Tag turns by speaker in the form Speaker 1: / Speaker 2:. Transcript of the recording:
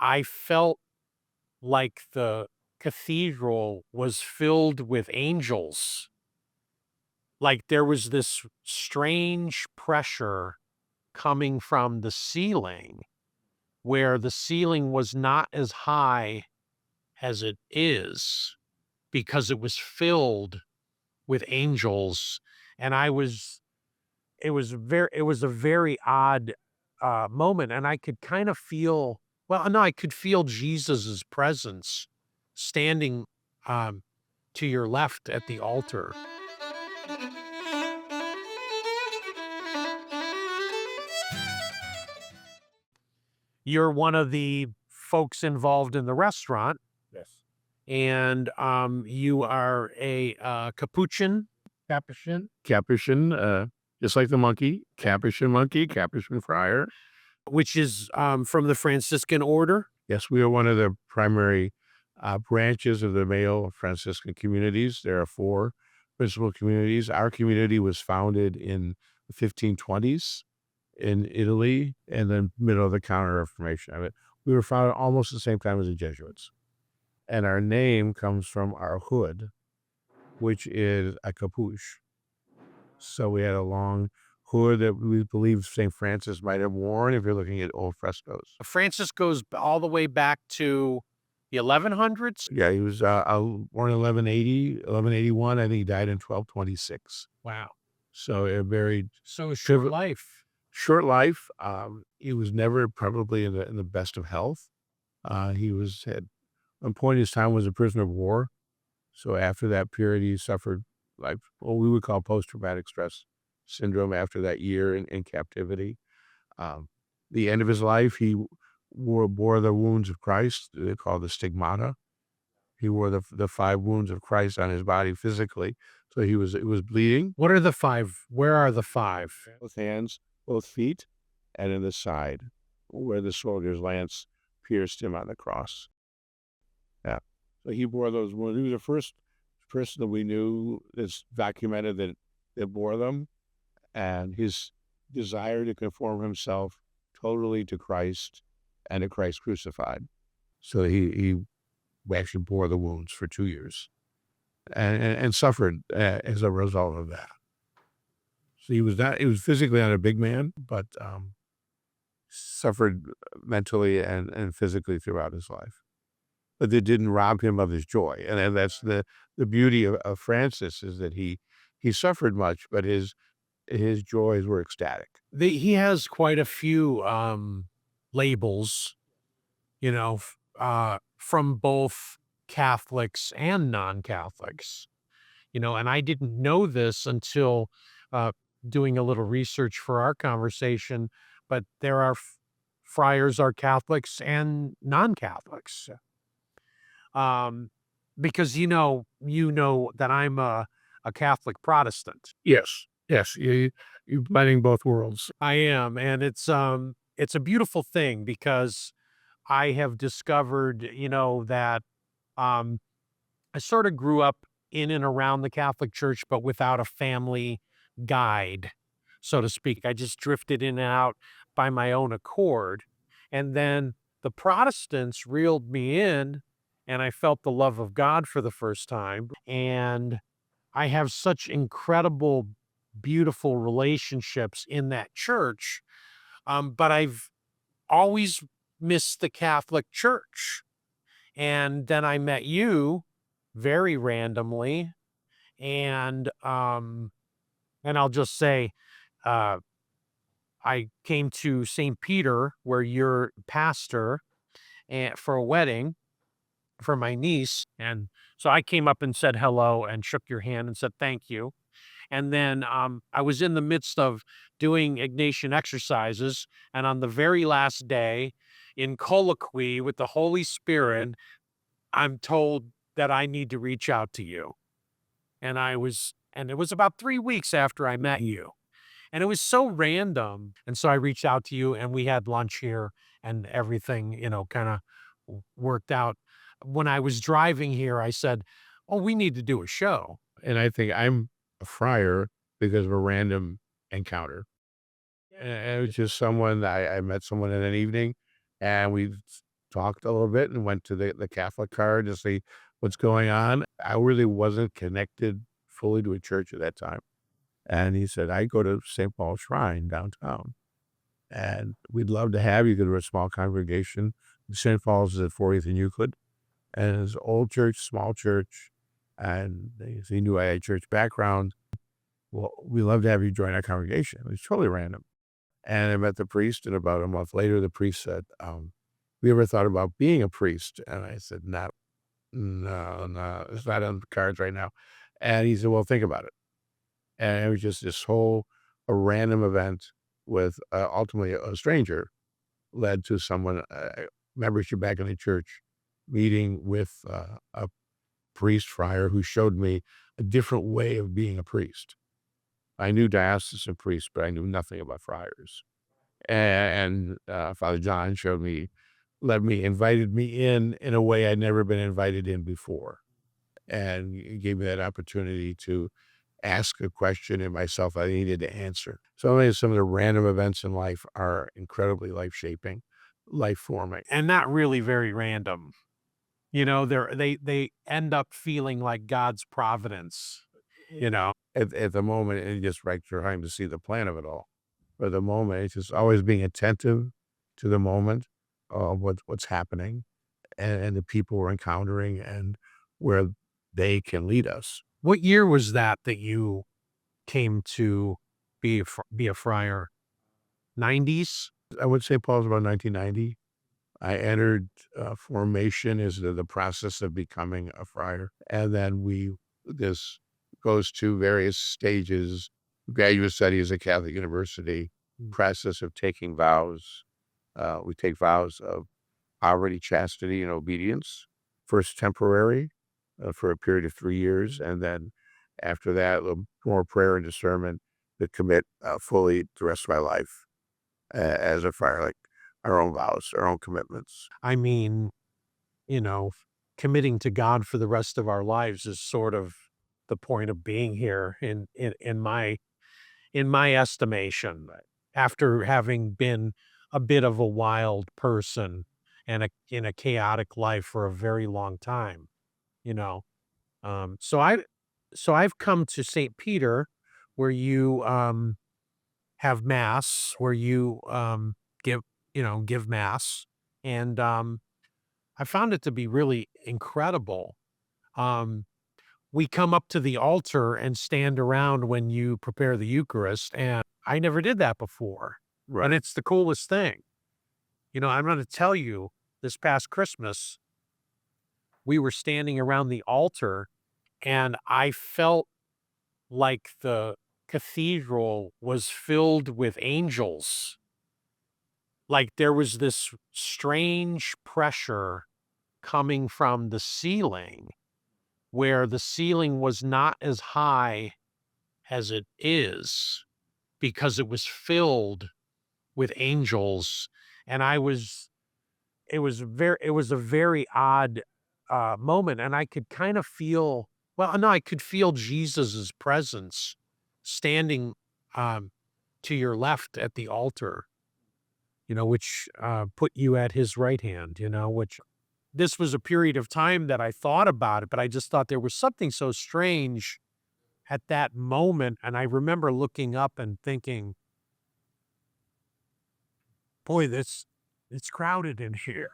Speaker 1: I felt like the cathedral was filled with angels. Like there was this strange pressure coming from the ceiling, where the ceiling was not as high as it is because it was filled with angels. And I was it was a very odd moment, and I could kind of feel, well, no, I could feel Jesus's presence standing um to your left at the altar. You're one of the folks involved in the restaurant,
Speaker 2: Yes.
Speaker 1: and you are a capuchin,
Speaker 2: Capuchin, just like the monkey, Capuchin Friar.
Speaker 1: which is from the Franciscan order.
Speaker 2: Yes, we are one of the primary branches of the male Franciscan communities. There are four principal communities. Our community was founded in the 1520s in Italy, and then middle of the Counter Reformation of it. We were founded almost the same time as the Jesuits. And our name comes from our hood, which is a capuche. So we had a long hood that we believe St. Francis might have worn if you're looking at old frescoes.
Speaker 1: Francis goes all the way back to the 1100s.
Speaker 2: Yeah, he was born in 1181. I think he died in 1226.
Speaker 1: Wow.
Speaker 2: So a very
Speaker 1: So short
Speaker 2: short,
Speaker 1: life.
Speaker 2: short life. He was never probably in the best of health. He was at one point in his time was a prisoner of war. So after that period, he suffered like what we would call post-traumatic stress syndrome after that year in captivity. Um, the end of his life, he bore the wounds of Christ. They call the stigmata. He wore the five wounds of Christ on his body physically. So it was bleeding,
Speaker 1: What are the 5? Where are the 5?
Speaker 2: both hands, both feet, and in the side, where the soldier's lance pierced him on the cross. Yeah. So he bore those wounds. He was the first person that we knew that's documented that bore them, and his desire to conform himself totally to Christ and to Christ crucified. So he actually bore the wounds for 2 years and suffered as a result of that. So he was physically not a big man, but suffered mentally and physically throughout his life. But it didn't rob him of his joy. And that's the beauty of Francis is that he suffered much, but his joys were ecstatic.
Speaker 1: He has quite a few labels, from both Catholics and non-Catholics. And I didn't know this until uh, doing a little research for our conversation, but there are friars are Catholics and non-Catholics. Um, because that I'm a Catholic Protestant.
Speaker 2: Yes, yes, you're blending both worlds.
Speaker 1: I am, and it's a beautiful thing because I have discovered, that um I sort of grew up in and around the Catholic Church, but without a family guide, so to speak. I just drifted in and out by my own accord. And then the Protestants reeled me in, and I felt the love of God for the first time. And I have such incredible, beautiful relationships in that church. But I've always missed the Catholic Church. And then I met you very randomly, and I'll just say, uh, I came to St. Peter, where you're pastor, and for a wedding for my niece, and so I came up and said hello and shook your hand and said thank you. And then I was in the midst of doing Ignatian exercises, and on the very last day, in colloquy with the Holy Spirit, I'm told that I need to reach out to you. And it was about 3 weeks after I met you, and it was so random, and so I reached out to you, and we had lunch here, and everything, kinda worked out. When I was driving here, I said, "Oh, we need to do a show."
Speaker 2: And I think I'm a friar because of a random encounter. And it was just someone I met someone in an evening, and we talked a little bit and went to the Catholic card to see what's going on. I really wasn't connected fully to a church at that time. And he said, "I go to St. Paul's Shrine downtown, and we'd love to have you go to a small congregation. St. Paul's is at 40th and Euclid, and it's an old church, small church, and he knew I had church background. Well, we'd love to have you join our congregation." It was totally random. And I met the priest, and about a month later, the priest said, "We ever thought about being a priest?" And I said, No, no, it's not on the cards right now." And he said, "Well, think about it." And it was just this whole a random event with, ultimately a stranger led to someone, membership back in the church, meeting with, a priest, friar, who showed me a different way of being a priest. I knew diocesan priests, but I knew nothing about friars. And Father John showed me invited me in a way I'd never been invited in before, and he gave me that opportunity to ask a question in myself I needed to answer. So, I mean, some of the random events in life are incredibly life-shaping, life-forming.
Speaker 1: And not really very random. They end up feeling like God's providence, you know?
Speaker 2: At the moment, and just right trying to see the plan of it all. For the moment, it's just always being attentive to the moment of what's happening and the people we're encountering and where they can lead us.
Speaker 1: What year was that you came to be a friar? 90s?
Speaker 2: I would say Paul's about 1990. I entered, formation is the process of becoming a friar, and then this goes to various stages, graduate studies at Catholic University, process of taking vows. We take vows of poverty, chastity, and obedience, first temporary, for a period of 3 years, and then after that, a little more prayer and discernment to commit, fully the rest of my life as a friar, like our own vows, our own commitments.
Speaker 1: I mean, you know, committing to God for the rest of our lives is sort of the point of being here in my estimation. After having been a bit of a wild person and in a chaotic life for a very long time, you know. Um, so I so I've come to St. Peter where you have mass, where you give give mass, and I found it to be really incredible. Um, we come up to the altar and stand around when you prepare the Eucharist, and I never did that before,
Speaker 2: Right.
Speaker 1: and it's the coolest thing. I'm gonna tell you, this past Christmas, we were standing around the altar, and I felt like the cathedral was filled with angels. Like, there was this strange pressure coming from the ceiling, where the ceiling was not as high as it is because it was filled with angels, and I was it was a very odd, moment, and I could kind of feel well, no, I could feel Jesus's presence standing, um, to your left at the altar, which, put you at his right hand, which this was a period of time that I thought about it, but I just thought there was something so strange at that moment, and I remember looking up and thinking, "Boy, this it's crowded in here."